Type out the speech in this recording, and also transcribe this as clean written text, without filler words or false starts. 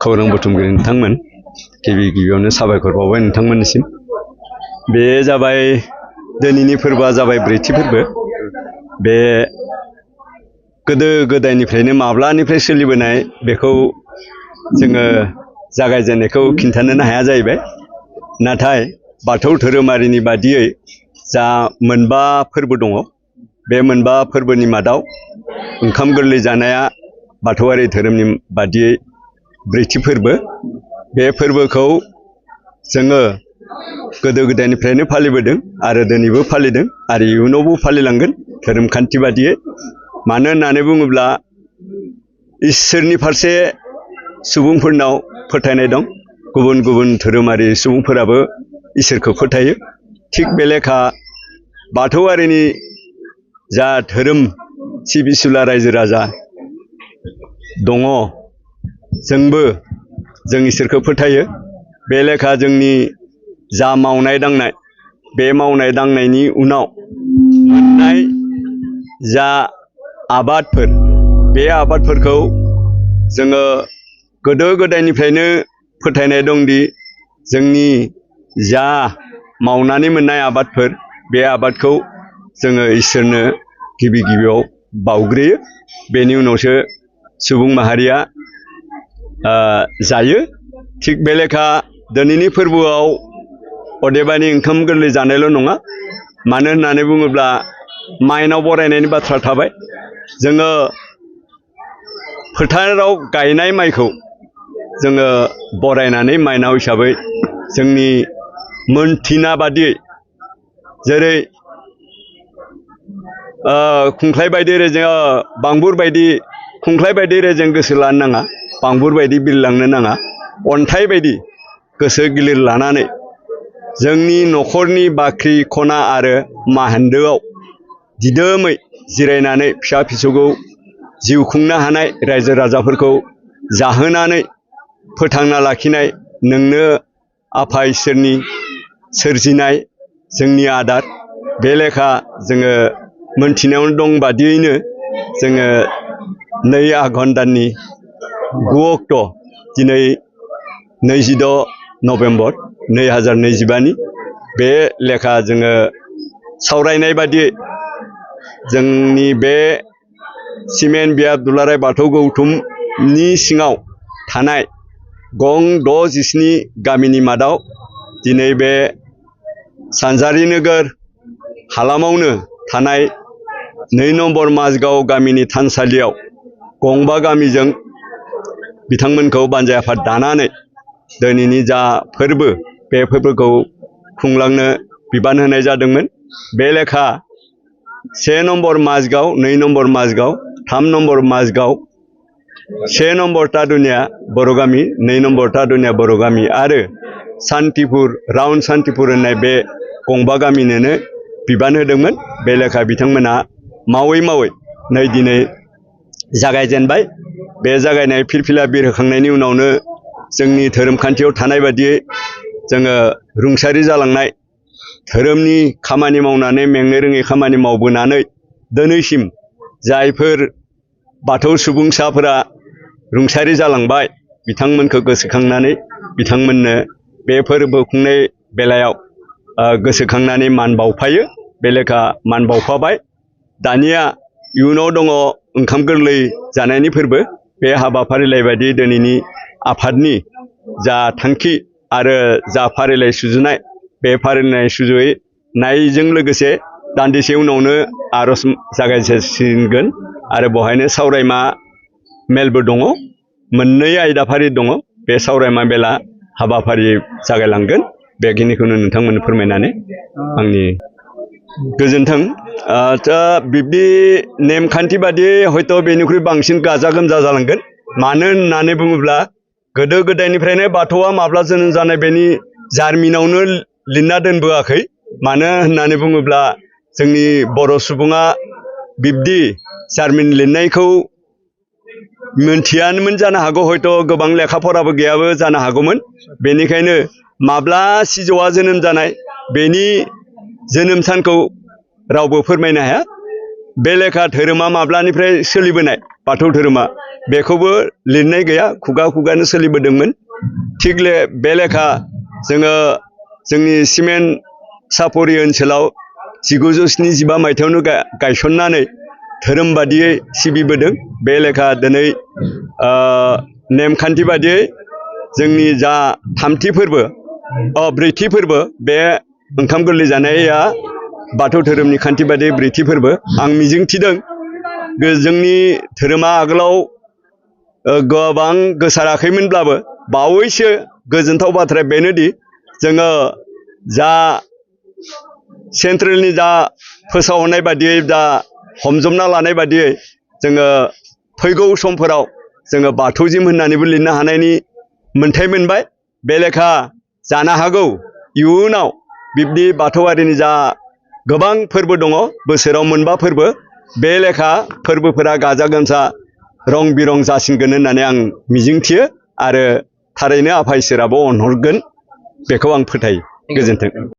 खौरां बुथुमगिरि नोंथांमोन गिबियावनो साबायखर बावबाय नोंथांमोननिसिम। बे जाबाय दिनैनि फोरबोआ जाबाय ब्रैथि फोरबो। बे गोदो गोदायनिफ्रायनो माब्लानिफ्राय सोलिबोनाय बेखौ जोङो जागायजेननायखौ खिन्थानोनो हाया जाहैबाय। नाथाय बाथौ धोरोमारिनि बादियै जा मोनबा फोरबो दङ, बे मोनबा फोरबोनि मादाव ओंखाम गोरलै जानाया बाथौआरि धोरोमनि बादियै ब्रैथि फोरबो। बे फोरबोखौ जोङो गोदो गोदायनिफ्रायनो फालिबोदों आरो दिनैबो फालिदों आरो इयुनावबो फालिलांगोन धोरोमखान्थि बादियै। मानो होननानै बुङोब्ला इसोरनि फारसे सुबुंफोरनाव फोथायनाय दं। गुबुन गुबुन धोरोमारि सुबुंफोराबो इसोरखौ फोथायो। थिग बे लेखा बाथौआरिनि जा धोरोम सिबिसुला रायजो राजा दङ, जों इसोरखौ फोथायो। बे लेखा जोंनि जा मावनाय दांनाय, बे मावनाय दांनायनि उनाव मोननाय जा आबादफोर, बे आबादफोरखौ जोङो गोदो गोदायनिफ्रायनो फोथायनाय दंदि जोंनि जा मावनानै मोननाय आबादफोर, बे आबादखौ जोङो इसोरनो गिबियाव बावग्रोयो। बेनि उनावसो सुबुं माहारिया जायो। थिग बे लेखा दिनैनि फोरबोआव अदेबानि ओंखाम गोरलै जानायल' नङा। मानो होननानै बुङोब्ला माइनाव बरायनायनि बाथ्रा थाबाय। जोङो फोथाराव गायनाय माइखौ जोङो बरायनानै माइनाव हिसाबै जोंनि मोनथिना बादियै, जेरै खुंख्लाय बायदि रेजें बांबुर बायदि खुंख्लाय बायदि रेजें गोसो लानो नाङा, बांबुर बायदि बिरलांनो नाङा, अन्थाइ बायदि गोसो गिलिर लानानै जोंनि न'खरनि बाख्रि खना आरो माहेन्दोआव दिदोमै जिरायनानै फिसा फिसौखौ जिउ खुंनो हानाय रायजो राजाफोरखौ जाहोनानै फोथांना लाखिनाय नोंनो आफा इसोरनि सोरजिनाय जोंनि आदार। बे लेखा जोङो मोनथिनायावनो दं बादियैनो जोङो 2 आघन दाननि 9 अक्ट' दिनै 26 नभेम्बर 2025नि बे लेखा जोङो सावरायनाय बादियै जोंनि बे सिमेन्ट बियाब दुलाराय बाथौ गौथुमनि सिङाव थानाय गं 6-7 गामिनि मादाव दिनै बे सानजारि नोगोर हालामावनो थानाय 2 नम्बर माजगाव गामिनि थानसालियाव गंबा गामिजों बिथांमोनखौ बानजाय आफाद दानानै दिनैनि जा फोरबो, बे फोरबोखौ खुंलांनो बिबान होनाय जादोंमोन। बे लेखा 1 number Majgaon, 2 number Majgaon, 3 number Majgaon, 1 number तादुनिया बर' गामि, 2 नम्बर तादुनिया बर' गामि आरो सान्तिपुर राउन्ड सान्तिपुर होननाय बे गंबा गामिनोनो बिबान होदोंमोन। बे लेखा बिथांमोना मावै मावै नै दिनै जागायजेनबाय। बे जागायनाय फिरफिला बिरहोखांनायनि उनावनो जोंनि धोरोमखान्थियाव थानाय बादियै जोङो रुंसारि जालांनाय धोरोमनि खामानि मावनानै मेंनो रोङै खामानि मावबोनानै दिनैसिम जायफोर बाथौ सुबुंसाफोरा रुंसारि जालांबाय, बिथांमोनखौ गोसोखांनानै बिथांमोननो बे फोरबो खुंनाय बेलायाव गोसोखांनानै मान बावफायो। बे लेखा मान बावफाबाय। दानिया इयुनाव दङ ओंखाम गोरलै जानायनि फोरबो। बे हाबाफारिलाइ बायदि दिनैनि आफादनि जा थांखि आरो जा फारिलाइ सुजुनाय, बे फारिलाइ सुजुनायजों लोगोसे दान्दिसे उनावनो आर'ज जागायजेनसिगोन आरो बेवहायनो सावरायमा मेलबो दङ। 2 आयदाफारि दङ। बे सावरायमा मेला हाबाफारि जागायलांगोन। बेखिनिखौनो नोंथांमोननो फोरमायनानै आंनि गोजोन्थों। बिब्दि नेमखान्थि बादियै हयथ' बेनिख्रुइ बांसिन गाजा गोमजा जालांगोन। मानो होननानै बुङोब्ला गोदो गोदायनिफ्रायनो बाथौआ माब्ला जोनोम जानाय बेनि जारिमिनावनो लिरना दोनबोआखै। मानो होननानै बुङोब्ला जोंनि बर' सुबुङा बिब्दि जारिमिन लिरनायखौ मोनथियानोमोन जानो हागौ, हयथ' गोबां लेखा फराबो गैयाबो जानो हागौमोन। बेनिखायनो माब्ला सिजौआ जोनोम जानाय बेनि जोनोम सानखौ रावबो फोरमायनो हाया। बे लेखा धोरोमा माब्लानिफ्राय सोलिबोनाय बाथौ धोरोमा बेखौबो लिरनाय गैया खुगा खुगानो सोलिबोदोंमोन थिग बे लेखा जोङो जोंनि सिमेन्ट सापरि ओनसोलाव 1975 मायथाइयावनो गायसननानै धोरोम बादियै सिबिबोदों बे लेखा दिनै नेमखान्थि बादियै जोंनि जा थामथि फोरबो ब्रैथि फोरबो बे ओंखाम गोरलै जानाया बाथौ धोरोमनि खान्थि बादियै ब्रैथि फोरबो आं मिजिंथिदों जोंनि धोरोमा आगोलाव गोबां गोसाराखैमोनब्लाबो बावैसो गोजोनथाव बाथ्राया बेनोदि जोङो जा सेन्ट्रेलनि जा फोसावनाय बादियै जा हमजोबना लानाय बादियै जोङो फैगौ समफोराव जोङो बाथौजिम होननानैबो लिरनो हानायनि मोन्थाय मोनबाय बे लेखा जानो हागौ इयुनाव बिब्दि बाथौआरिनि जा गोबां फोरबो दङ बोसोराव मोनबा फोरबो बे लेखा फोरबोफोरा गाजा गोमजा रं बिरं जासिनगोन होननानै आं मिजिंथियो आरो थारैनो आफा इसोराबो अनहरगोन बेखौ आं फोथायो गोजोन्थों।